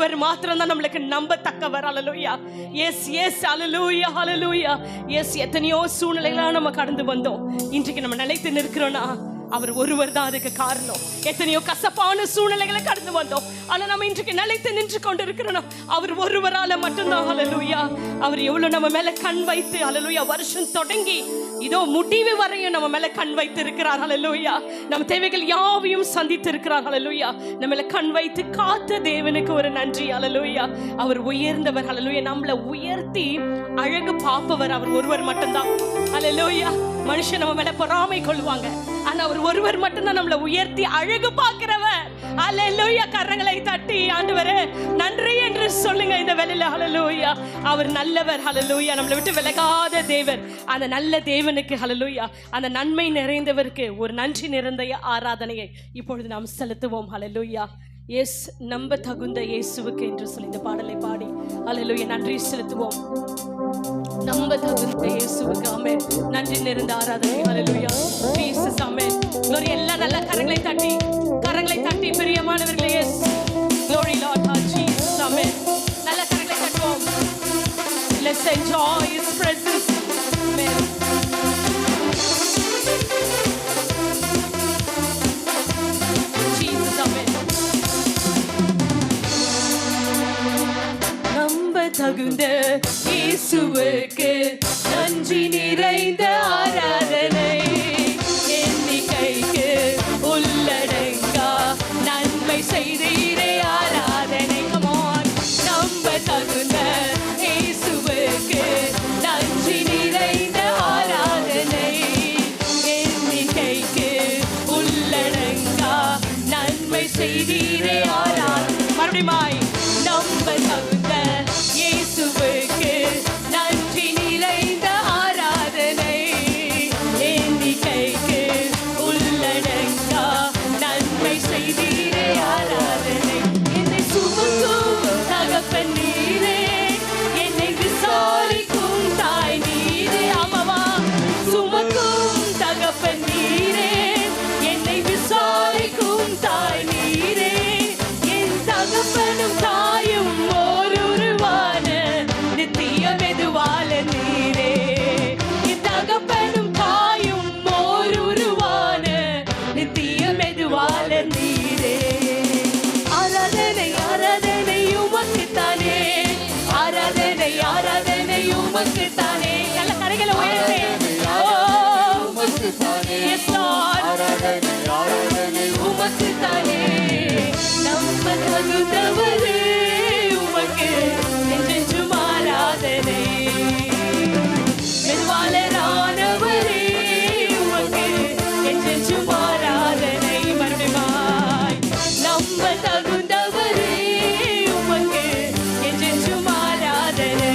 ஒருவர் மாத்திரம் தான் நம்மளுக்கு நம்பத்தக்கவர். ஹல்லேலூயா. எஸ் எஸ் ஹல்லேலூயா ஹல்லேலூயா. எஸ் எத்தனையோ சூழ்நிலைகளா நம்ம கடந்து வந்தோம். இன்றைக்கு நம்ம நிலைத்து நிற்கிறோம்னா அவர் ஒருவர் தான் அதுக்கு காரணம். எத்தனையோ கசப்பான சூழ்நிலைகளை கடந்து வந்தோம், ஆனா நம்ம இன்றைக்கு நிலைத்து நின்று கொண்டு இருக்கிறோம் அவர் ஒருவரால மட்டும்தான். ஹல்லேலூயா. அவர் எவ்வளவு நம்ம மேல கண் வைத்து, ஹல்லேலூயா, வருஷம் தொடங்கி இதோ முடிவு வரையும் நம்ம மேல கண் வைத்து இருக்கிறார். ஹல்லேலூயா. நம்ம தேவைகள் யாவையும் சந்தித்து இருக்கிறார். ஹல்லேலூயா. நம்மள கண் வைத்து காத்த தேவனுக்கு ஒரு நன்றி. ஹல்லேலூயா. அவர் உயர்ந்தவர். ஹல்லேலூயா. நம்மள உயர்த்தி அழகு பார்ப்பவர் அவர் ஒருவர் மட்டும்தான். ஹல்லேலூயா. மனுஷன் நம்ம மேல பொறாமை கொள்வாங்க, ஆனா அவர் ஒருவர் மட்டும்தான் நம்மள உயர்த்தி அழகு பார்க்கிறவர். ஹல்லேலூயா. கரங்களை தட்டி ஆண்டவரே நன்றி என்று சொல்லுங்க இந்த வேளையில. ஹல்லேலூயா. அவர் நல்லவர். ஹல்லேலூயா. நம்மளை விட்டு விலகாத தேவன். அந்த நல்ல தேவனுக்கு, ஹல்லேலூயா, அந்த நன்மை நிறைந்தவருக்கு ஒரு நன்றி நிறைந்த ஆராதனையை இப்பொழுது நாம் செலுத்துவோம். ஹல்லேலூயா. எஸ், நம்ப தகுந்த இயேசுவுக்கு என்று சொல்லி இந்த பாடலை பாடி ஹல்லேலூயா நன்றி செலுத்துவோம். நம்ப தகுந்த இயேசுவுக்கு ஆமென். நன்றி நிறைந்த ஆராதனை. ஹல்லேலூயா. Jesus amen. glory. எல்லா நல்ல கரங்களை தட்டி பிரியமானவர்களே, yes glory lord Jesus amen. நல்ல கரங்களை தட்டுவோம். let's enjoy his presence. amen. Jesus ஆமென். நம்ப தகுந்த இயேசுவுக்கு நன்றி நிறைந்த ஆராதனை. எண்ணிக்கைக்கு உள்ளடங்கா நன்மை செய்தீரே ஆராதனை. Come on. நம்ப தகுந்த இயேசுவுக்கு நன்றி நிறைந்த ஆராதனை. எண்ணிக்கைக்கு உள்ளடங்கா நன்மை செய்தீரே ஆராதனை. மறுபடியும் நம்ப தகுந்த இயேசுவுக்கு நன்றி நிறைந்த ஆராதனை. எண்ணிக்கைக்கு உள்ளடங்கா நன்மை செய்தீரே ஆராதனை. என்னை சுமக்கும் தகப்பன் நீரே, என்னை விசாரிக்கும் தாய் நீரே. ஆமாவா? சுமக்கும் தகப்பன் நீரே, என்னை விசாரிக்கும் தாய் நீரே. என் தகப்பனும் தாயும் ஓருருவான நித்திய மெதுவால நீரே. என் தகப்பனும் தாயும் ஓருருவான நித்திய மெதுவால நீரே. ஆராதனை ஆராதனை உமக்குத்தானே, ஆராதனை ஆராதனை உமக்குத்தானே. நல்ல கரைகளை உயர்த்தே. Yes Lord. ஆராதனை ஆராதனை உமக்குத்தானே. நம்ம தகுந்தவரே உமக்கு என்றென்றும் ஆராதனை. மெதுவாளரானவரே உமக்கு என்றென்றும் ஆராதனை. மறுபடியும் நம்ம தகுந்தவரே உமக்கு என்றென்றும் ஆராதனை.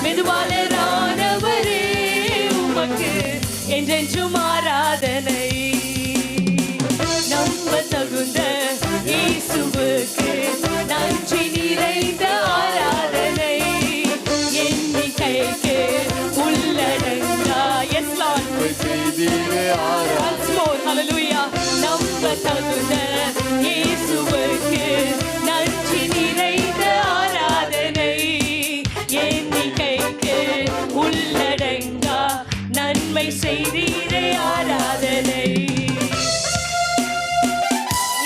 மெதுவாளரானவரே உமக்கு என்றென்றும் ஆராதனை. நம்ப தகுந்த இயேசுவுக்கு நன்றி நிறைந்த ஆராதனை. எண்ணிக்கைக்கு உள்ளடங்கா. Yes lord. once more. hallelujah. நம்ப தகுந்த இயேசுவுக்கு நன்றி நிறைந்த ஆராதனை. எண்ணிக்கைக்கு உள்ளடங்கா நன்மை செய்தீரே ஆராதனை.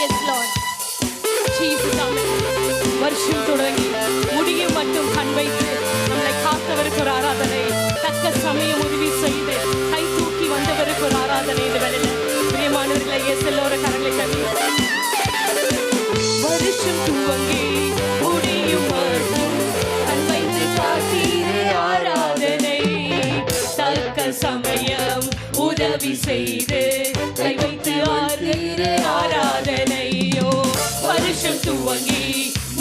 Yes Lord Jesus amen. வருஷம் தொடங்கி முடியும் மட்டும் கண் வைத்து நம்மளை காத்தவருக்கு ஒரு ஆராதனை. தக்க சமயம் உதவி செய்து கை தூக்கி வந்தவருக்கு ஒரு ஆராதனை. இந்த வேளையில பிரியமானவர்களை, எஸ் எல்லோரும் கரங்களை தட்டி வருஷம் துவங்கி முடியும் மட்டும் கண் வைத்து காத்தீரே ஆராதனை. தக்க சமயம் உதவி செய்து கை வைத்து ஆதீரே ஆராதனையோ. வருஷம் துவங்கி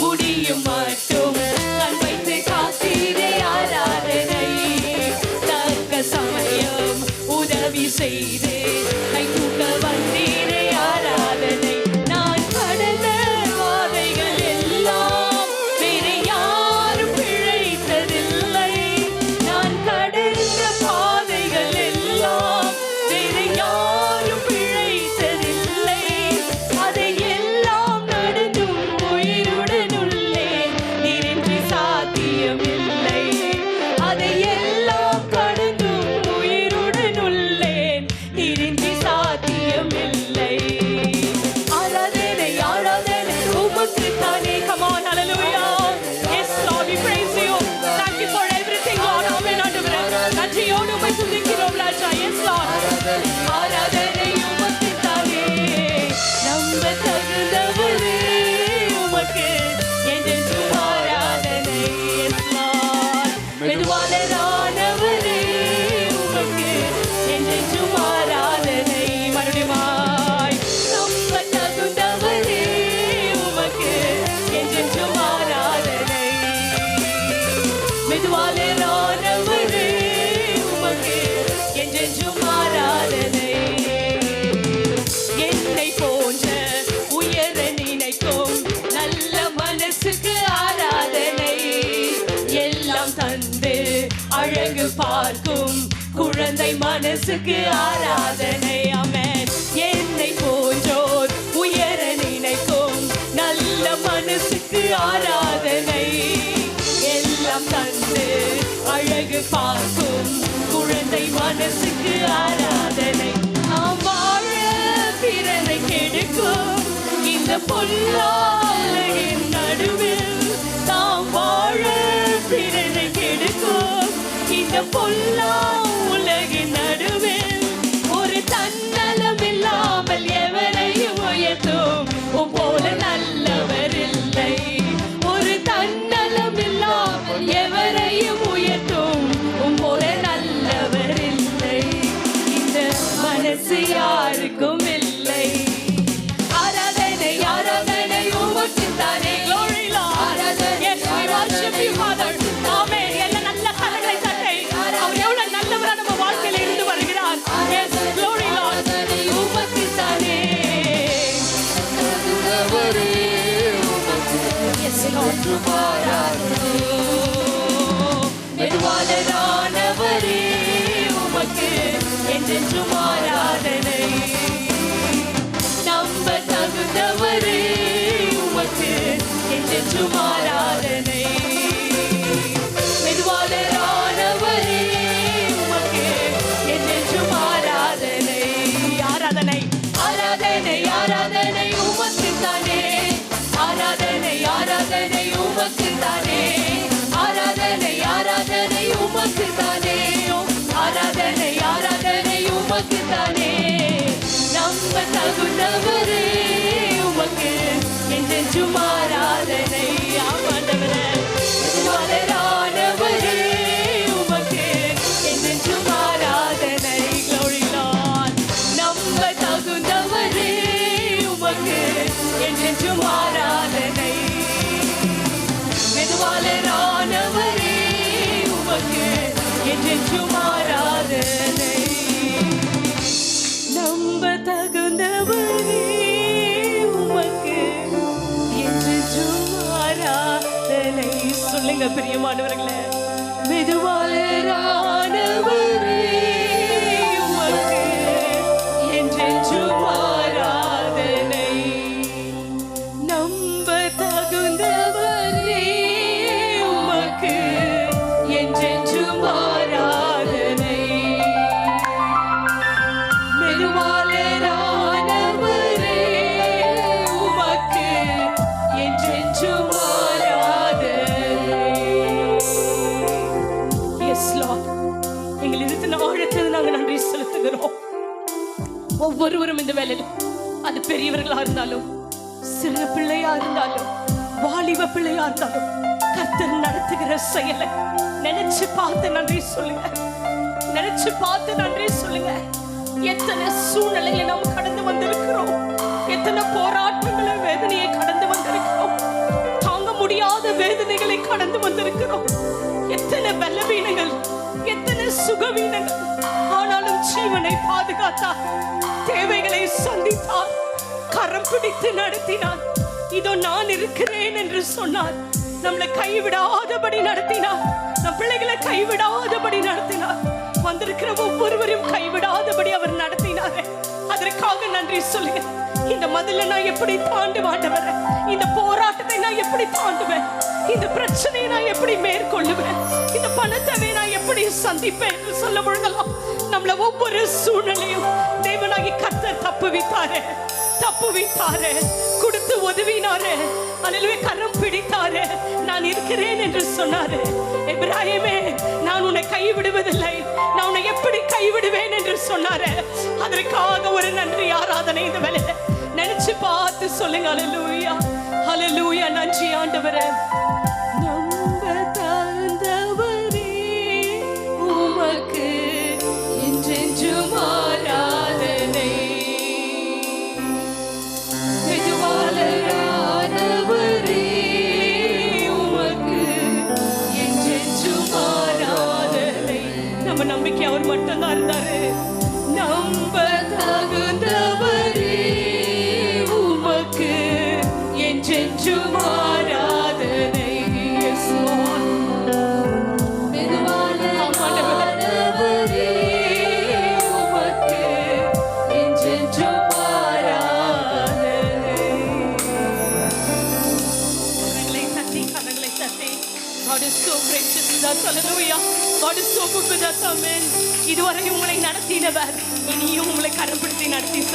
முடியும் மட்டும் கண் வைத்து காத்தீரே ஆராதனை. தக்க சமயம் உதவி செய்து கை தூக்க வந்தீரே ஆராதனை. நான் கடந்த பாதைகள் எல்லாம் வேறு யாரும் பிழைத்ததில்லை. நான் கடந்த பாதைகள் எல்லாம் வேறு யாரும் பிழைத்ததில்லை. அதை எல்லாம் நடந்தும் உயிர் உமக்கு தானே. Come on, hallelujah. Yes Lord, we praise you. Thank you for everything Lord. ஆமென் ஆண்டவரே. நன்றியோடு உம்மை துதிக்கிறோம் ராஜா. Yes Lord. ஆராதனை உமக்கு தானே. நம்ப தகுந்தவரே உமக்கு என்றென்றும் ஆராதனை. Yes Lord. மெதுவாளரானவரே உமக்கு என்றென்றும் ஆராதனை. மறுபடியுமாய் நம்ப தகுந்தவரே உமக்கு என்றென்றும் ஆராதனை. மெதுவாளரானவரே உமக்கு என்றென்றும் ஆராதனை. என்னை போன்ற உயர நினைக்கும் நல்ல மனசுக்கு ஆராதனை. எல்லாம் தந்து அழகு பார்க்கும் குழந்தை மனசுக்கு ஆராதனை. ஆமென். என்னை போன்றோர் உயர நினைக்கும் நல்ல மனசுக்கு ஆராதனை. எல்லாம் தந்து அழகு பார்க்கும் குழந்தை மனசுக்கு ஆராதனை. நாம் வாழ பிறரை கெடுக்கும் இந்த பொல்லாளின் நடுவில். நாம் வாழ பிறரை கெடுக்கும் இந்த பொல்லா உலகின் நடுவில். ஒரு தன்னலம் இல்லாமல் எவரையும் உயர்த்தும் உம் போல நல்லவர் இல்லை. ஒரு தன்னலம் இல்லாமல் எவரையும் உயர்த்தும் உம் போல நல்லவர் இல்லை. இந்த மனசு யாருக்கும் இல்லை. ஆராதனை ஆராதனை உமக்கு தானே. Glory Lord. Yes, we worship you Father. ஆமென். எல்லா நல்ல கரங்களை தட்டி அவர் எவ்வளவு நல்லவரா நம்ம வாழ்க்கையில இருந்து வருகிறார். Yes, glory Lord. உமக்கு தானே. Yes Lord. மெதுவாளரானவரே உமக்கு என்றென்றும் ஆராதனை. நம்ப தகுந்தவரே உமக்கு என்றென்றும் ஆராதனை. மெதுவாளரானவரே உமக்கு என்றென்றும் ஆராதனை. ஆராதனை ஆராதனை ஆராதனை உமக்கு தானே. ஆராதனை ஆராதனை உமக்கு தானே. ஆராதனை ஆராதனை உமக்கு தானே. ஆராதனை ஆராதனை உமக்கு தானே. நம்ப தகுந்தவரே உமக்கு என்றென்றும் ஆராதனை. ஆண்டவரே மெதுவாளரானவரே உமக்கு என்றென்றும் ஆராதனை. Glory Lord. நம்ப தகுந்தவரே உமக்கு என்றென்றும் ஆராதனை. மெதுவாளரானவரே உமக்கு என்றென்றும் ஆராதனை. நம்ப தகுந்தவரே உமக்கு என்றென்றும் ஆராதனை. சொல்லுங்க பிரியமானவர்களே. மெதுவாளரானவரே உமக்கு என்றென்றும் ஆராதனை. நம்ப தகுந்தவரே உமக்கு என்றென்றும் ஆராதனை. மெதுவாளரானவரே உமக்கு என்றென்றும் ஆராதனை. Yes Lord. எங்கள் இருத்தின ஆழத்தில் நாங்கள் நன்றி செலுத்துகிறோம். ஒவ்வொருவரும் இந்த வேலையில் அது பெரியவர்களா இருந்தாலும் சிறு பிள்ளையா இருந்தாலும் வாலிப பிள்ளையா இருந்தாலும் கர்த்தர் நடத்துகிற செயலை நினைச்சு பார்த்து நன்றி சொல்லுங்க. நினைச்சு பார்த்து நன்றி சொல்லுங்க. எத்தனை சூழ்நிலையை நாம் கடந்து வந்திருக்கிறோம். எத்தனை போராட்டங்களை வேதனையை கடந்து வந்திருக்கிறோம். தாங்க முடியாத வேதனைகளை கடந்து வந்திருக்கிறோம். எத்தனை பலவீனங்கள், எத்தனை சுகவீனங்கள். ஆனாலும் ஜீவனை பாதுகாத்தார். தேவைகளை சந்தித்தார். கரம் பிடித்து நடத்தினார். இதோ நான் இருக்கிறேன் என்று சொன்னார். நம்மளை கைவிடாதபடி நடத்தினார். நம் பிள்ளைகளை கைவிடாதபடி நடத்தினார். வந்திருக்கிற ஒவ்வொருவரையும் கைவிடாதபடி அவர் நடத்தினார். அதற்காக நன்றி சொல்லுங்க. இந்த மதிலை நான் எப்படி தாண்டுவேன்? இந்த போராட்டத்தை நான் எப்படி தாண்டுவேன்? இந்த பிரச்சனையை நான் எப்படி மேற்கொள்ளுவேன்? இந்த பணத்தை நான் எப்படி சந்திப்பேன் என்று சொல்ல பொழுதெல்லாம் நம்மள ஒவ்வொரு சூழ்நிலையும் தேவனாகி கர்த்தர் தப்புவித்தாரே, கொடுத்து உதவினாரே. அல்லேலூயா கரம் பிடித்தாரு. நான் இருக்கிறேன் என்று சொன்னாரு. எபிராயிமே, நான் உன்னை கைவிடுவதில்லை, நான் உன்னை எப்படி கைவிடுவேன் என்று சொன்னாரு. அதற்காக ஒரு நன்றி ஆராதனை இந்த வேளையில நினைச்சு பார்த்து சொல்லுங்க. அல்லேலூயா, அல்லேலூயா. நன்றி ஆண்டவரே. நம்ப தந்தவரே உமக்கு என்றென்றும் ஆராதனை. மெதுவாளரானவரே உமக்கு என்றென்றும் ஆராதனை. நம்ம நம்பிக்கை அவர் மட்டும்தான் இருந்தாரு. நம்ப தகுந்தவரே உமக்கு என்றென்றும் ஆராதனை. Yes, Lord. மெதுவாளரானவரே உமக்கு என்றென்றும் ஆராதனை. கரங்களை தட்டி, கரங்களை தட்டி. God is so gracious with us. Hallelujah. God is so good with us. Amen. இதுவரை உங்களை நடத்தினவர் இனியும் உங்களை கரம் பிடித்து நடத்தி